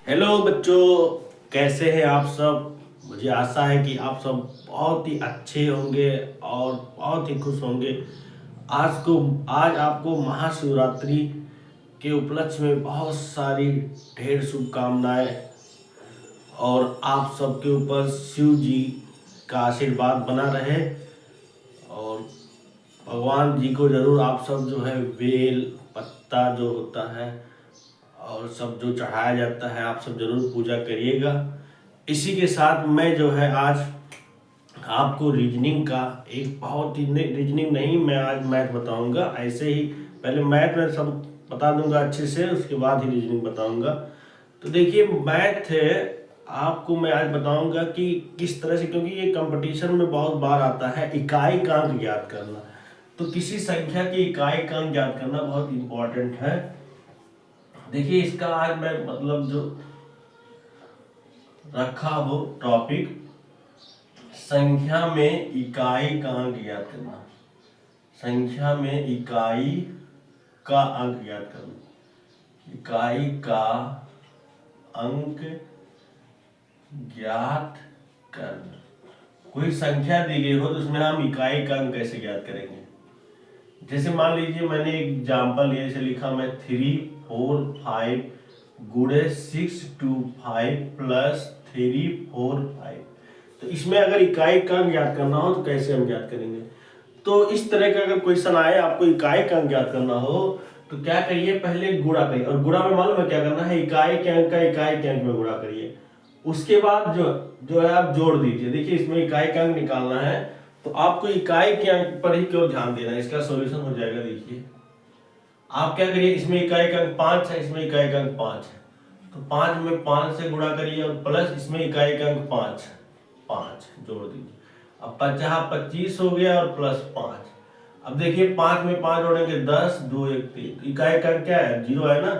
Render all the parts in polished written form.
Hello बच्चों, कैसे हैं आप सब। मुझे आशा है कि आप सब बहुत ही अच्छे होंगे और बहुत ही खुश होंगे। आज आपको महाशिवरात्रि के उपलक्ष्य में बहुत सारी ढेर शुभकामनाएं और आप सबके ऊपर शिव जी का आशीर्वाद बना रहे। और भगवान जी को जरूर आप सब जो है बेल पत्ता जो होता है और सब जो चढ़ाया जाता है आप सब जरूर पूजा करिएगा। इसी के साथ मैं जो है आज आपको रीजनिंग का एक बहुत ही रीजनिंग नहीं, मैं आज मैथ बताऊंगा। ऐसे ही पहले मैथ में सब बता दूंगा अच्छे से, उसके बाद ही रीजनिंग बताऊंगा। तो देखिए मैथ है, आपको मैं आज बताऊंगा कि किस तरह से, क्योंकि ये कंपटीशन में बहुत बार आता है इकाई का अंक ज्ञात करना। तो किसी संख्या की इकाई का अंक ज्ञात करना बहुत इंपॉर्टेंट है। देखिए इसका आज मैं मतलब जो रखा हो टॉपिक, संख्या में इकाई का अंक ज्ञात करना। संख्या में इकाई का अंक ज्ञात करना। इकाई का अंक ज्ञात करना। कोई संख्या दी गई हो तो उसमें हम इकाई का अंक कैसे ज्ञात करेंगे। जैसे मान लीजिए मैंने एक एग्जाम्पल ये से लिखा, मैं 3 4 5 गुणे 6 2 5 प्लस 3 4 5। तो इसमें अगर इकाई का अंक ज्ञात करना हो तो कैसे हम ज्ञात करेंगे। तो इस तरह का अगर क्वेश्चन आए, आपको इकाई का अंक ज्ञात करना हो तो क्या करिए, पहले गुणा करिए। और गुणा में मालूम है क्या करना है, इकाई के अंक का इकाई के अंक में गुणा करिए। उसके बाद जो जो है आप जोड़ दीजिए। देखिए इसमें इकाई का अंक निकालना है तो आपको इकाई के अंक पर ही क्यों ध्यान देना है, इसका सॉल्यूशन हो जाएगा। देखिए आप क्या करिए, इसमें इकाई का अंक 5 है, इसमें इकाई का अंक 5 है, तो 5 में 5 से गुणा करिए और प्लस इसमें इकाई का अंक 5 5 जोड़ दीजिए। अब 25 हो गया और प्लस 5। अब देखिए 5 में 5 जोड़ेंगे 10 2 1 3, तो इकाई का अंक क्या है, 0 है ना,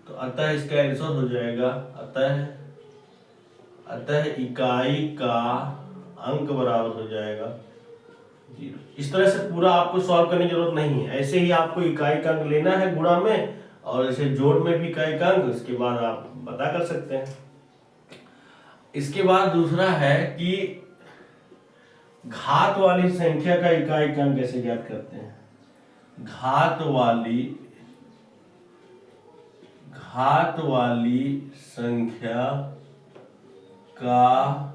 तो अतः इसका आंसर हो जाएगा अतः इकाई का अंक बराबर हो जाएगा 0। इस तरह से पूरा आपको सॉल्व करने की जरूरत नहीं है, ऐसे ही आपको इकाई का अंक लेना है गुणा में, और इसे जोड़ में भी इकाई का अंक, उसके बाद आप पता कर सकते हैं। इसके बाद दूसरा है कि घात वाली संख्या का इकाई का अंक कैसे ज्ञात करते हैं। घात वाली संख्या का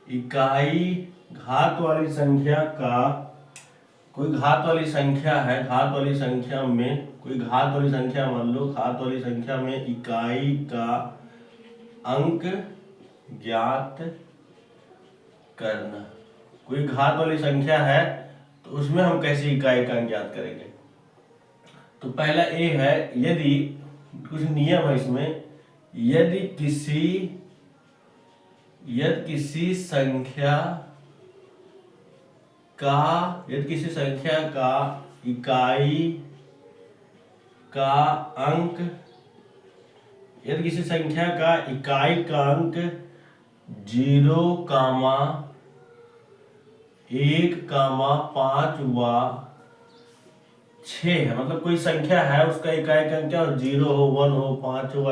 इकाई, घात वाली संख्या का, कोई घात वाली संख्या है, घात वाली संख्या में कोई घात वाली संख्या मान लो, घात वाली संख्या में इकाई का अंक ज्ञात करना। कोई घात वाली संख्या है तो उसमें हम कैसे इकाई का अंक ज्ञात करेंगे। तो पहला ए है, यदि कुछ नियम है इसमें, यदि किसी संख्या का इकाई का अंक, यदि किसी संख्या का इकाई का अंक 0, 1, 5 व 6 है, मतलब कोई संख्या है उसका इकाई का अंक क्या हो, 0 हो, 1 हो, 5 हो,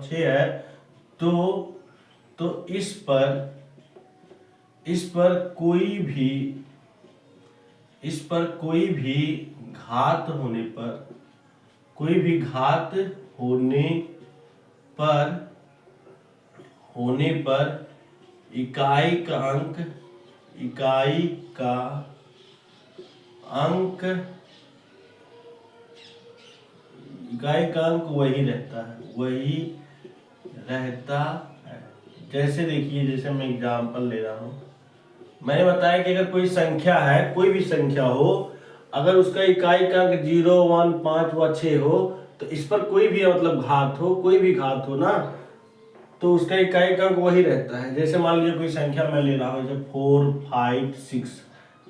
6 है, तो इस पर कोई भी घात होने पर इकाई का अंक वही रहता है। जैसे देखिए, जैसे मैं एग्जांपल ले रहा हूं, मैंने बताया कि अगर कोई संख्या है, कोई भी संख्या हो, अगर उसका इकाई का अंक 0, 1, 5 व 6 हो, तो इस पर कोई भी मतलब कोई भी घात हो ना, तो उसका इकाई का अंक वही रहता है। जैसे मान लीजिए कोई संख्या मैं ले रहा हूँ, जैसे 4, 5, 6,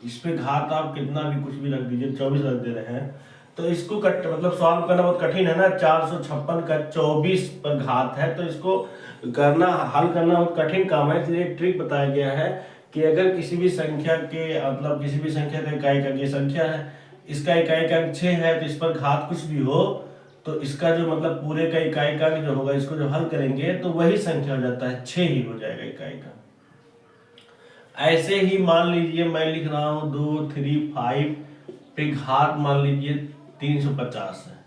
इस पे घात आप कितना भी कुछ भी रख दीजिए, 24 रख दे रहे हैं, तो इसको मतलब सॉल्व करना बहुत कठिन है ना। 456 का 24 पर घात है, तो इसको हल करना बहुत कठिन काम है। इसलिए ट्रिक बताया गया है कि अगर किसी भी संख्या का इकाई का, ये संख्या है, इसका इकाई का अंक 6 है, तो इस पर घात कुछ भी हो तो इसका जो मतलब पूरे का इकाई का अंक जो होगा, इसको जो हल करेंगे तो वही संख्या हो जाता है, 6 ही हो जाएगा इकाई का। ऐसे ही मान लीजिए मैं लिख रहा हूँ 2 3 5 पे घात मान लीजिए 350 है।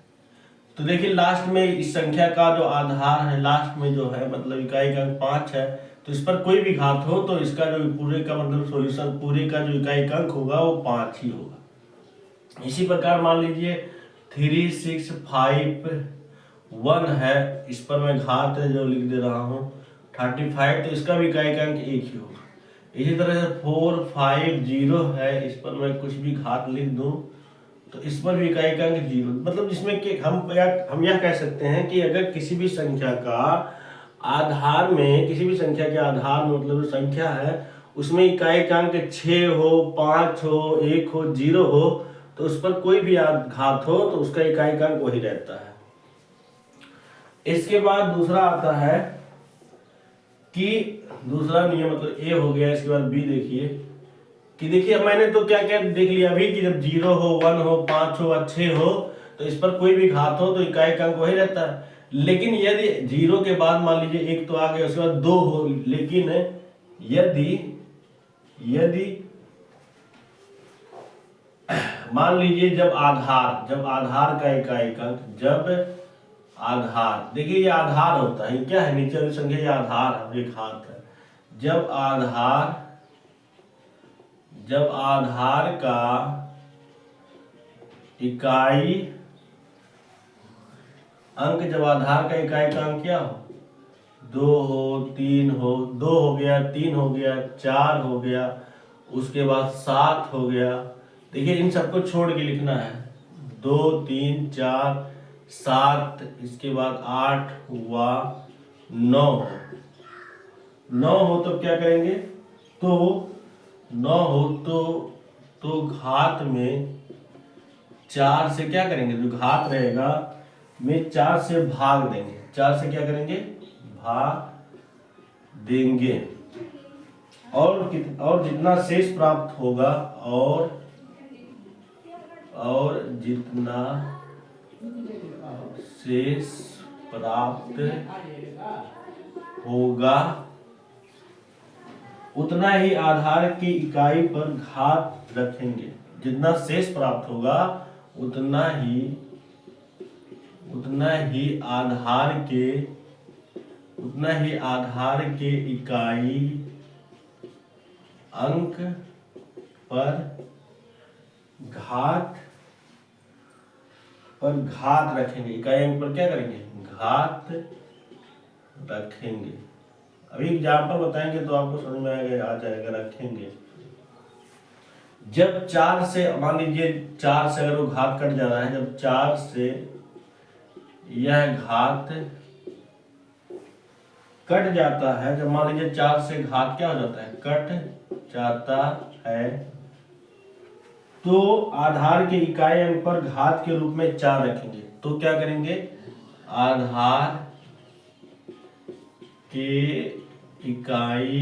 तो देखिए लास्ट में इस संख्या का जो आधार है, लास्ट में जो है मतलब इकाई का अंक 5 है, तो इस पर कोई भी घात हो तो इसका जो पूरे का मतलब सॉल्यूशन पूरे का जो इकाई का अंक होगा वो 5 ही होगा। इसी प्रकार मान लीजिए 3 6 5 1 है, इस पर मैं घात है जो लिख दे रहा हूँ 35, तो इसका भी इकाई का अंक 1 ही होगा। इसी तरह से 4 5 0 है, इस पर मैं कुछ भी घात लिख दूं तो इस पर भी इकाई का अंक 0, मतलब जिसमें कि हम यह कह सकते हैं कि अगर किसी भी संख्या का आधार में, किसी भी संख्या के आधार में मतलब जो संख्या है उसमें इकाई का अंक 6 हो, 5 हो, 1 हो, 0 हो, तो उस पर कोई भी घात हो तो उसका इकाई का अंक वही रहता है। इसके बाद दूसरा आता है कि दूसरा नियम मतलब ए हो गया, इसके बाद बी देखिए कि देखिए मैंने तो क्या क्या देख लिया अभी कि जब 0 हो, 1 हो, 5 हो, 6 हो तो इस पर कोई भी घात हो तो इकाई का अंक वही रहता है। लेकिन यदि 0 के बाद मान लीजिए 1 तो आ गया, उसके बाद 2 हो, लेकिन यदि मान लीजिए जब आधार का इकाई का अंक, जब आधार, देखिए ये आधार होता है, क्या है नीचे वाली संख्या, ये आधार है, ये घात है। जब आधार का इकाई अंक, जब आधार का इकाई का अंक क्या हो, 2 हो, 3 हो, 2 हो गया, 3 हो गया, 4 हो गया, उसके बाद 7 हो गया। देखिए इन सबको छोड़ के लिखना है, 2 3 4 7, इसके बाद 8 हुआ, 9 हो तो क्या करेंगे, तो 9 हो तो घात में 4 से क्या करेंगे, जो घात रहेगा में 4 से भाग देंगे, 4 से क्या करेंगे, भाग देंगे, और जितना शेष प्राप्त होगा, और जितना शेष प्राप्त होगा उतना ही आधार की इकाई पर घात रखेंगे। जितना शेष प्राप्त होगा उतना ही आधार के इकाई अंक पर घात रखेंगे। इकाई अंक पर क्या करेंगे, घात रखेंगे। अभी एग्जाम्पल बताएंगे तो आपको समझ में आ जाएगा रखेंगे। जब 4 से मान लीजिए 4 से अगर वो घात कट जा रहा है, जब 4 से यह घात कट जाता है, जब मान लीजिए 4 से घात क्या हो जाता है, कट जाता है, तो आधार के इकाई अंक पर घात के रूप में 4 रखेंगे। तो क्या करेंगे, आधार के इकाई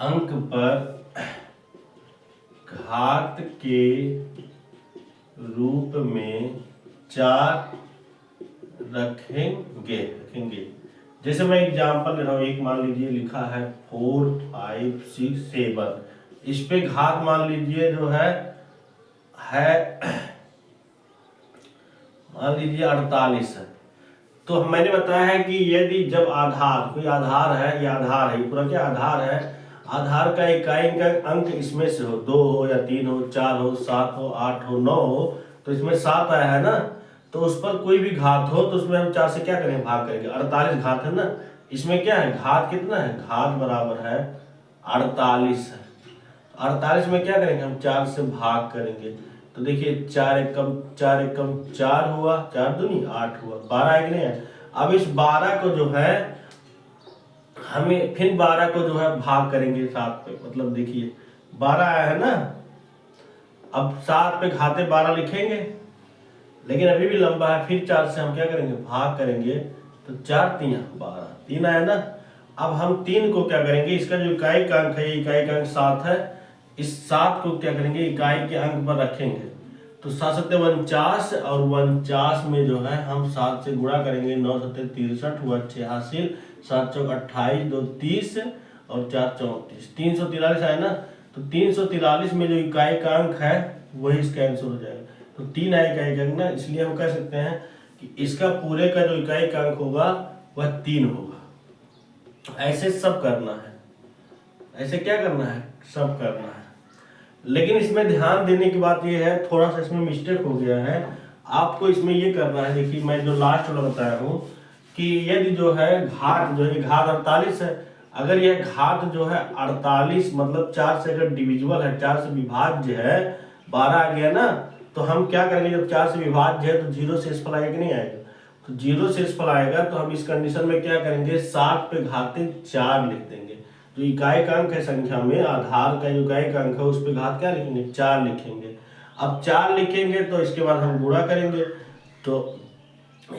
अंक पर घात के रूप में 4 रखेंगे। जैसे मैं एग्जांपल ले रहा हूँ, एक मान लीजिए लिखा है 4 5 6 7, इस पे घात मान लीजिए जो है मान लीजिए 48 है। तो मैंने बताया है कि यदि जब कोई आधार है, ये आधार है, ये पूरा क्या आधार है, आधार का इकाई का अंक इसमें से हो, 2 हो या 3 हो, 4 हो, 7 हो, 8 हो, 9 हो, तो इसमें 7 आया है ना, तो उस पर कोई भी घात हो तो उसमें हम 4 से क्या करेंगे, भाग करेंगे। 48 घात है ना, इसमें क्या है, घात कितना है, घात बराबर है 48 है। 48 में क्या करेंगे, हम 4 से भाग करेंगे। तो देखिए 4 एकम 4 हुआ, 4 दूनी 8 हुआ, 12 है कि नहीं है। अब इस 12 को जो है हमें फिर 12 को जो है भाग करेंगे 7 पे, मतलब देखिए 12 आया है ना, अब 7 पे घाते 12 लिखेंगे, लेकिन अभी भी लंबा है, फिर 4 से हम क्या करेंगे, भाग करेंगे, तो 4 3 12, 3 आया ना। अब हम 3 को क्या करेंगे, इसका जो इकाई का अंक है, इकाई का अंक 7 है, इस 7 को क्या करेंगे, इकाई के अंक पर रखेंगे। तो 7 और 49 में जो है हम 7 से गुणा करेंगे। 9 7 63 हुआ 86, 7 चौक 28, 2 30 और 4 34, 343 आए ना। तो 343 में जो इकाई का अंक है वही इसका आंसर हो जाएगा। तो 3 आए इकाई का अंक ना, इसलिए हम कह सकते हैं कि इसका पूरे का जो इकाई का अंक होगा वह 3 होगा। ऐसे सब करना है, ऐसे क्या करना है, सब करना है। लेकिन इसमें ध्यान देने की बात यह है, थोड़ा सा इसमें मिस्टेक हो गया है। आपको इसमें ये करना है, देखिए मैं जो लास्ट वाला बताया हूँ कि यदि जो है घात जो है घात 48 है, अगर यह घात जो है 48 मतलब 4 से अगर डिविजिबल है, 4 से विभाज्य है, 12 आ गया ना, तो हम क्या करेंगे, जब 4 से विभाज्य है तो 0 शेषफल आएगा कि नहीं आएगा। तो 0 शेषफल आएगा तो हम इस कंडीशन में क्या करेंगे, 7 पे घाते 4 लिख देंगे। जो इकाई का अंक है संख्या में, आधार का जो इकाई का अंक है उस पे घात क्या लिखेंगे, 4 लिखेंगे। अब 4 लिखेंगे तो इसके बाद हम गुणा करेंगे। तो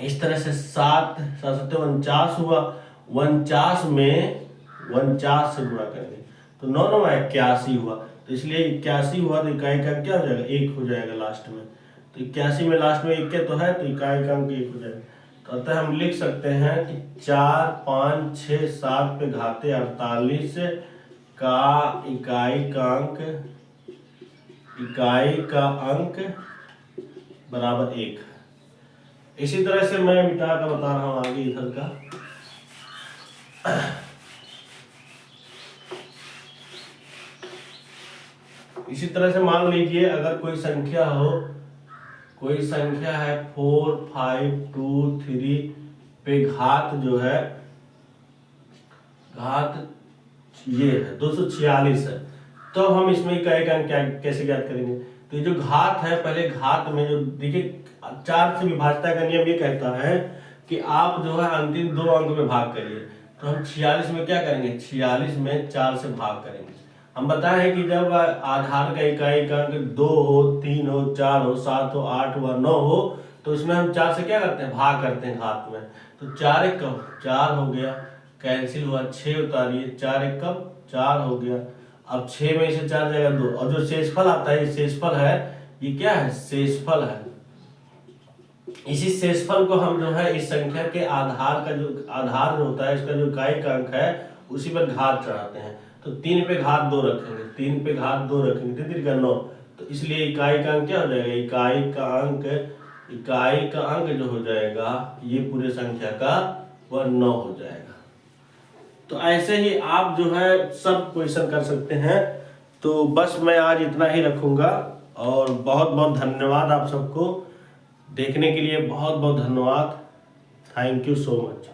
इस तरह से 7 7 49 हुआ, 49 में 49 से गुणा करेंगे तो 9 9 81 हुआ। तो इसलिए 81 हुआ तो इकाई का अंक क्या हो जाएगा, 1 हो जाएगा लास्ट में। तो 81 में लास्ट में 1 के तो है, तो इकाई का अंक 1 हो जाएगा। तो अतः हम लिख सकते हैं कि 4 5 6 7 पे घाते 48 का इकाई का अंक बराबर 1। इसी तरह से मैं मिटा कर बता रहा हूं आगे इधर का। इसी तरह से मान लीजिए अगर कोई संख्या हो, कोई संख्या है 4 5 2 3 पे घात जो है, घात ये है 246 है, तो हम इसमें इकाई का अंक कैसे ज्ञात करेंगे। तो ये जो घात है, पहले घात में जो देखिए 4 से विभाज्यता का नियम ये कहता है कि आप जो है अंतिम 2 अंक में भाग करिए। तो हम 46 में क्या करेंगे, 46 में 4 से भाग करेंगे। हम बताए हैं कि जब आधार का इकाई का अंक 2 हो, 3 हो, 4 हो, 7 हो, 8 हो, 9 हो, तो इसमें हम 4 से क्या करते हैं, भाग करते हैं घात में। तो 4 एक कम 4 हो गया, कैंसिल हुआ, 6 उतारिए, 4 एक कम 4 हो गया। अब 6 में से 4 जाएगा 2, और जो शेषफल आता है, ये शेषफल है, ये क्या है, शेषफल है। इसी शेषफल को हम जो है इस संख्या के आधार का जो आधार जो होता है, इसका जो इकाई का अंक है उसी पर घात चढ़ाते हैं। तो 3 पे घात 2 रखेंगे, 3 पे घात 2 रखेंगे, 3 का 9। तो इसलिए इकाई का अंक क्या हो जाएगा, इकाई का अंक जो हो जाएगा ये पूरे संख्या का वह 9 हो जाएगा। तो ऐसे ही आप जो है सब क्वेश्चन कर सकते हैं। तो बस मैं आज इतना ही रखूंगा, और बहुत बहुत धन्यवाद आप सबको देखने के लिए, बहुत बहुत धन्यवाद। Thank you so much.